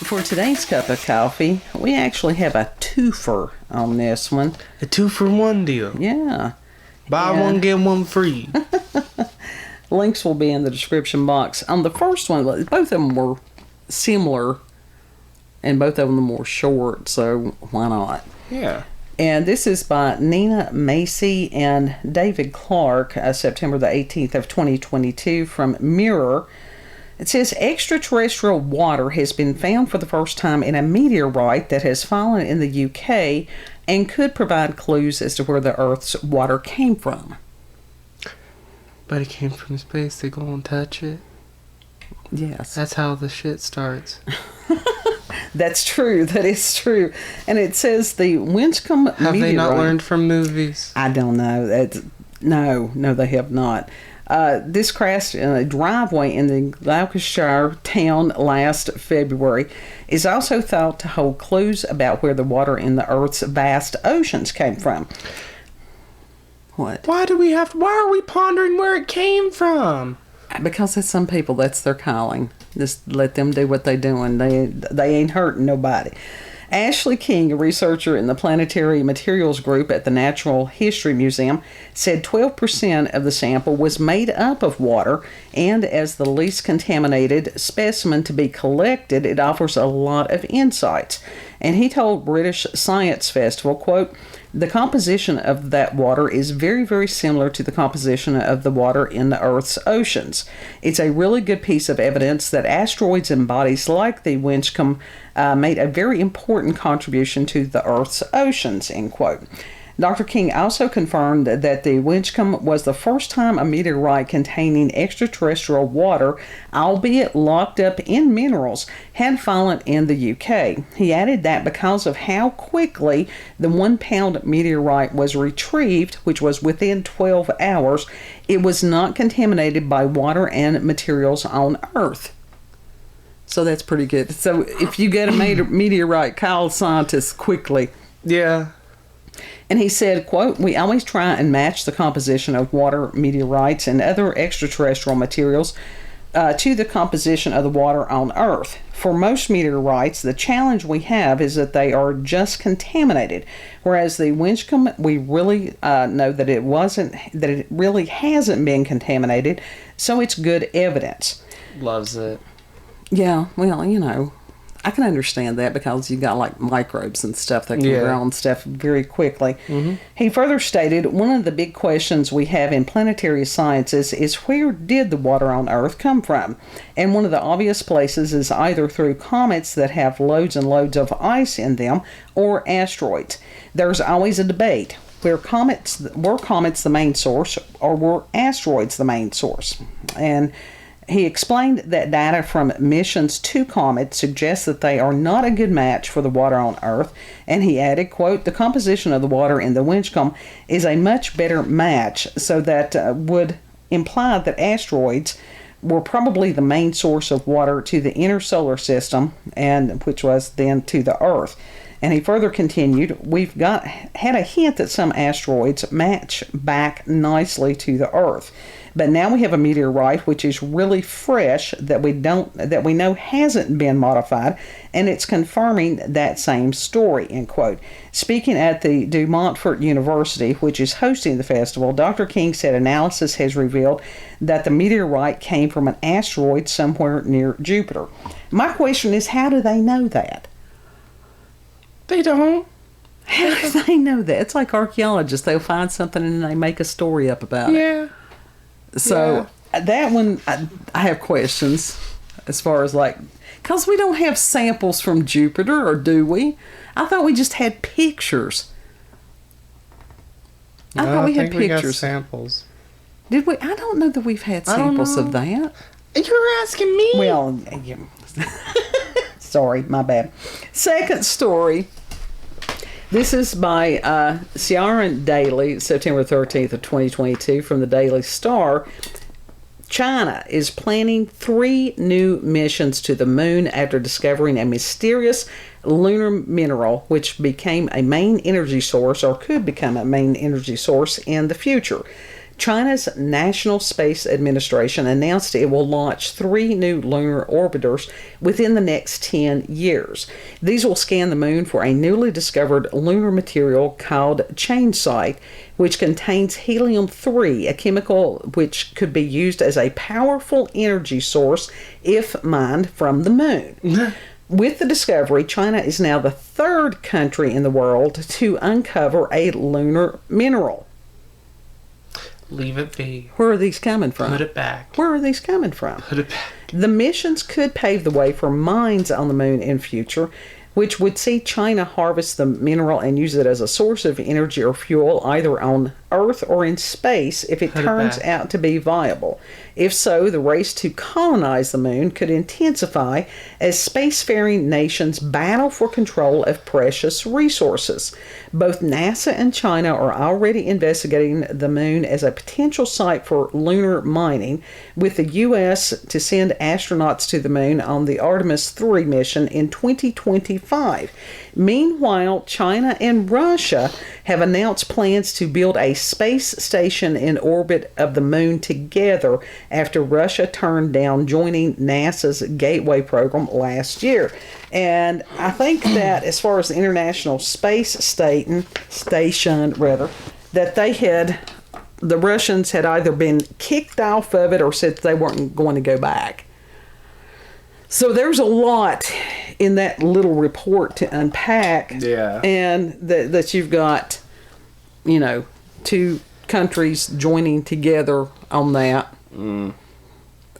For today's cup of coffee, we actually have a twofer on this one. A 2-for-1 deal. Yeah. Buy one, get one free. Links will be in the description box. On the first one, both of them were similar, and both of them were short, so why not? Yeah. And this is by Nina Massey and David Clark, September the 18th of 2022, from Mirror. It says, extraterrestrial water has been found for the first time in a meteorite that has fallen in the UK and could provide clues as to where the Earth's water came from. But it came from space. They go and touch it. Yes. That's how the shit starts. That's true. That is true. And it says the Winchcombe meteorite... Have they not learned from movies? I don't know. No, they have not. This crashed in a driveway in the Gloucestershire town last February. Is also thought to hold clues about where the water in the Earth's vast oceans came from. What? Why are we pondering where it came from? Because there's some people, that's their calling. Just let them do what they're doing. They ain't hurting nobody. Ashley King, a researcher in the Planetary Materials Group at the Natural History Museum, said 12% of the sample was made up of water, and as the least contaminated specimen to be collected, it offers a lot of insights. And he told British Science Festival, quote, the composition of that water is very, very similar to the composition of the water in the Earth's oceans. It's a really good piece of evidence that asteroids and bodies like the Winchcombe made a very important contribution to the Earth's oceans, end quote. Dr. King also confirmed that the Winchcombe was the first time a meteorite containing extraterrestrial water, albeit locked up in minerals, had fallen in the UK. He added that because of how quickly the 1-pound meteorite was retrieved, which was within 12 hours, it was not contaminated by water and materials on Earth. So that's pretty good. So if you get a meteorite, call scientists quickly. Yeah. And he said, quote, we always try and match the composition of water, meteorites, and other extraterrestrial materials to the composition of the water on Earth. For most meteorites, the challenge we have is that they are just contaminated, whereas the Winchcombe, we really know that it really hasn't been contaminated, so it's good evidence. Loves it. Yeah, well, you know, I can understand that because you got like microbes and stuff that can grow on stuff very quickly. Mm-hmm. He further stated, one of the big questions we have in planetary sciences is where did the water on Earth come from? And one of the obvious places is either through comets that have loads and loads of ice in them or asteroids. There's always a debate. Were comets the main source or were asteroids the main source? And he explained that data from missions to comets suggests that they are not a good match for the water on Earth, and he added, quote, the composition of the water in the Winchcombe is a much better match, so that would imply that asteroids were probably the main source of water to the inner solar system, and which was then to the Earth. And he further continued, we've had a hint that some asteroids match back nicely to the Earth. But now we have a meteorite which is really fresh that we know hasn't been modified, and it's confirming that same story, end quote. Speaking at the De Montfort University, which is hosting the festival, Dr. King said analysis has revealed that the meteorite came from an asteroid somewhere near Jupiter. My question is, how do they know that? They don't. How do they know that? It's like archaeologists. They'll find something and they make a story up about it. Yeah. So that one, I have questions as far as like, because we don't have samples from Jupiter, or do we? I thought we just had pictures. I thought we had pictures. We got samples. Did we? I don't know that we've had samples of that. You're asking me? Well, sorry, my bad. Second story. This is by Ciaran Daly, September 13th of 2022, from the Daily Star. China is planning 3 new missions to the moon after discovering a mysterious lunar mineral which became a main energy source or could become a main energy source in the future. China's National Space Administration announced it will launch 3 new lunar orbiters within the next 10 years. These will scan the moon for a newly discovered lunar material called chainsight, which contains helium-3, a chemical which could be used as a powerful energy source if mined from the moon. With the discovery, China is now the 3rd country in the world to uncover a lunar mineral. Leave it be. Where are these coming from? Put it back. Where are these coming from? Put it back. The missions could pave the way for mines on the moon in future, which would see China harvest the mineral and use it as a source of energy or fuel either on Earth or in space if it turns out to be viable. If so, the race to colonize the moon could intensify as spacefaring nations battle for control of precious resources. Both NASA and China are already investigating the moon as a potential site for lunar mining, with the U.S. to send astronauts to the moon on the Artemis 3 mission in 2025. Meanwhile, China and Russia have announced plans to build a space station in orbit of the moon together after Russia turned down joining NASA's Gateway program last year. And I think that as far as the International Space Station, that the Russians had either been kicked off of it or said they weren't going to go back. So there's a lot in that little report to unpack. Yeah. And that you've got, 2 countries joining together on that. Mm.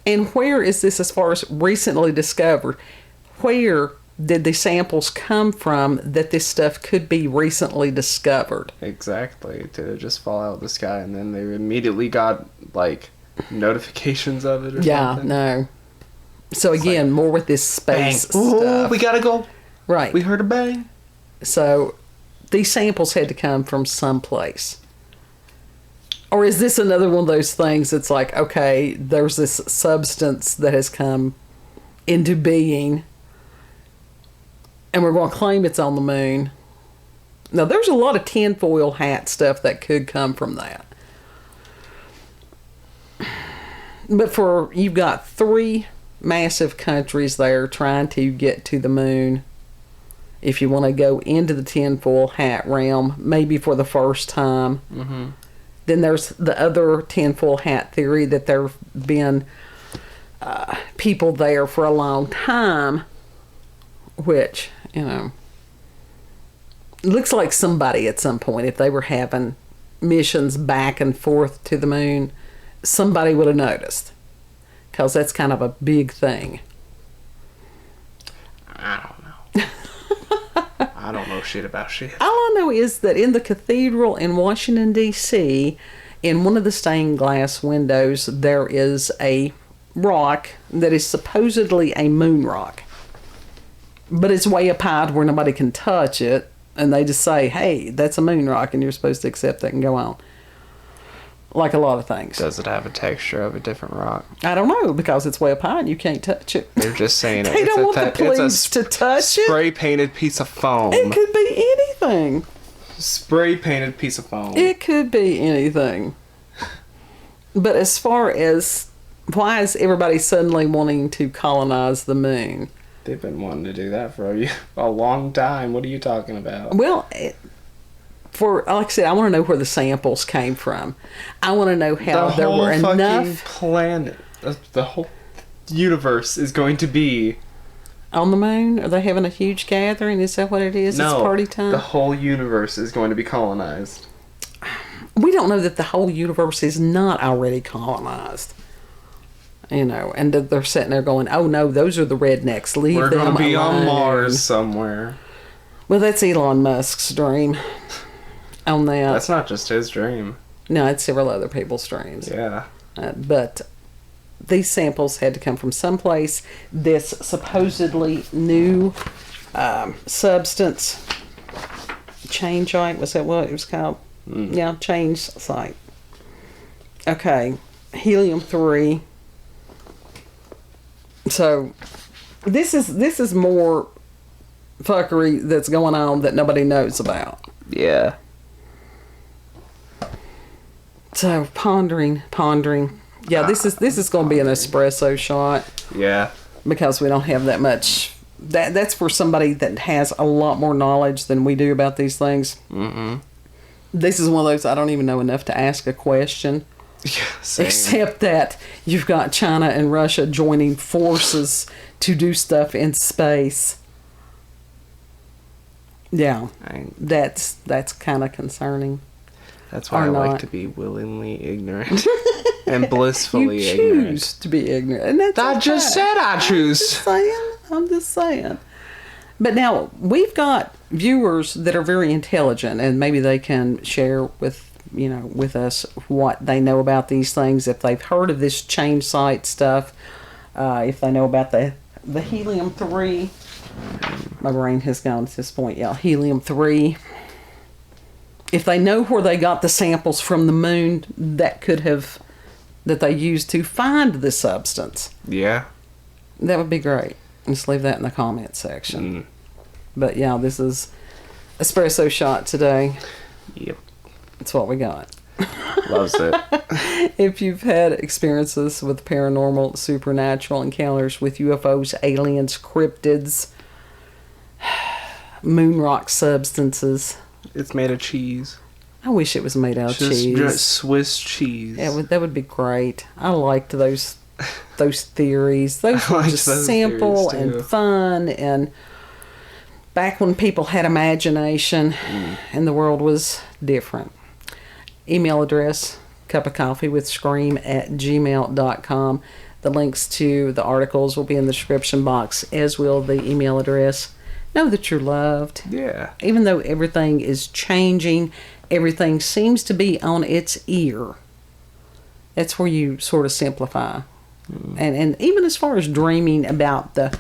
And where is this as far as recently discovered? Where did the samples come from that this stuff could be recently discovered? Exactly. Did it just fall out of the sky and then they immediately got, notifications of it or something? Yeah, no. So again, more with this space bang. Ooh, stuff. we gotta go. Right. We heard a bang. So these samples had to come from someplace. Or is this another one of those things that's like, okay, there's this substance that has come into being and we're going to claim it's on the moon. Now, there's a lot of tinfoil hat stuff that could come from that. But you've got 3 massive countries there trying to get to the moon. If you want to go into the tinfoil hat realm, maybe for the first time. Mm-hmm. Then there's the other tinfoil hat theory that there have been people there for a long time, which, looks like somebody at some point, if they were having missions back and forth to the moon, somebody would have noticed. Because that's kind of a big thing. I don't know. I don't know shit about shit. All I know is that in the cathedral in Washington, D.C., in one of the stained glass windows, there is a rock that is supposedly a moon rock. But it's way up high where nobody can touch it. And they just say, hey, that's a moon rock, and you're supposed to accept that and go on. Like a lot of things. Does it have a texture of a different rock? I don't know, because it's way up high and you can't touch it. They're just saying They don't want the police to touch it. Spray painted piece of foam. It could be anything. Spray painted piece of foam. It could be anything. But as far as why is everybody suddenly wanting to colonize the moon? They've been wanting to do that for a long time. What are you talking about? Well, like I said, I want to know where the samples came from. I want to know how there were enough. The whole fucking planet, the whole universe is going to be on the moon. Are they having a huge gathering? Is that what it is? No, it's party time. The whole universe is going to be colonized. We don't know that the whole universe is not already colonized. And they're sitting there going, "Oh no, those are the rednecks. Leave them alone." We're going to be on Mars somewhere. Well, that's Elon Musk's dream. On that. That's not just his dream. No, it's several other people's dreams. Yeah. But these samples had to come from someplace. This supposedly new substance, chainsight, was that what it was called? Yeah, chainsight. Okay, helium-3. So this is more fuckery that's going on that nobody knows about. Yeah. So pondering. Yeah, this is going to be an espresso shot. Yeah. Because we don't have that much. That's for somebody that has a lot more knowledge than we do about these things. Mm-mm. This is one of those I don't even know enough to ask a question. Yeah, same. Except that you've got China and Russia joining forces to do stuff in space. Yeah, that's kind of concerning. That's why I like to be willingly ignorant and blissfully you ignorant. choose to be ignorant, and that's I just said I choose. I'm just saying. But now we've got viewers that are very intelligent, and maybe they can share with us what they know about these things. If they've heard of this change site stuff, if they know about the helium-3. My brain has gone to this point. Yeah, helium-3. If they know where they got the samples from the moon that they used to find the substance. Yeah. That would be great. Just leave that in the comment section. But yeah, this is espresso shot today. Yep. That's what we got. Loves it. If you've had experiences with paranormal, supernatural encounters with UFOs, aliens, cryptids, moon rock substances. It's made of cheese. I wish it was made out of cheese. Just Swiss cheese. Yeah, that would be great. I liked those theories. Those were just simple and fun, and back when people had imagination and the world was different. Email address, cupofcoffeewithscream@gmail.com. The links to the articles will be in the description box, as will the email address. Know that you're loved. Yeah. Even though everything is changing, everything seems to be on its ear. That's where you sort of simplify. And even as far as dreaming about the,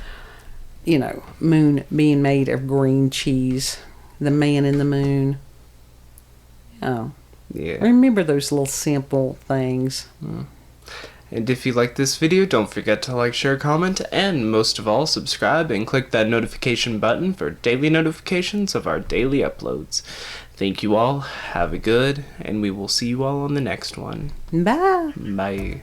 moon being made of green cheese, the man in the moon. Oh. Yeah. Remember those little simple things. And if you like this video, don't forget to like, share, comment, and most of all, subscribe and click that notification button for daily notifications of our daily uploads. Thank you all, have a good, and we will see you all on the next one. Bye. Bye.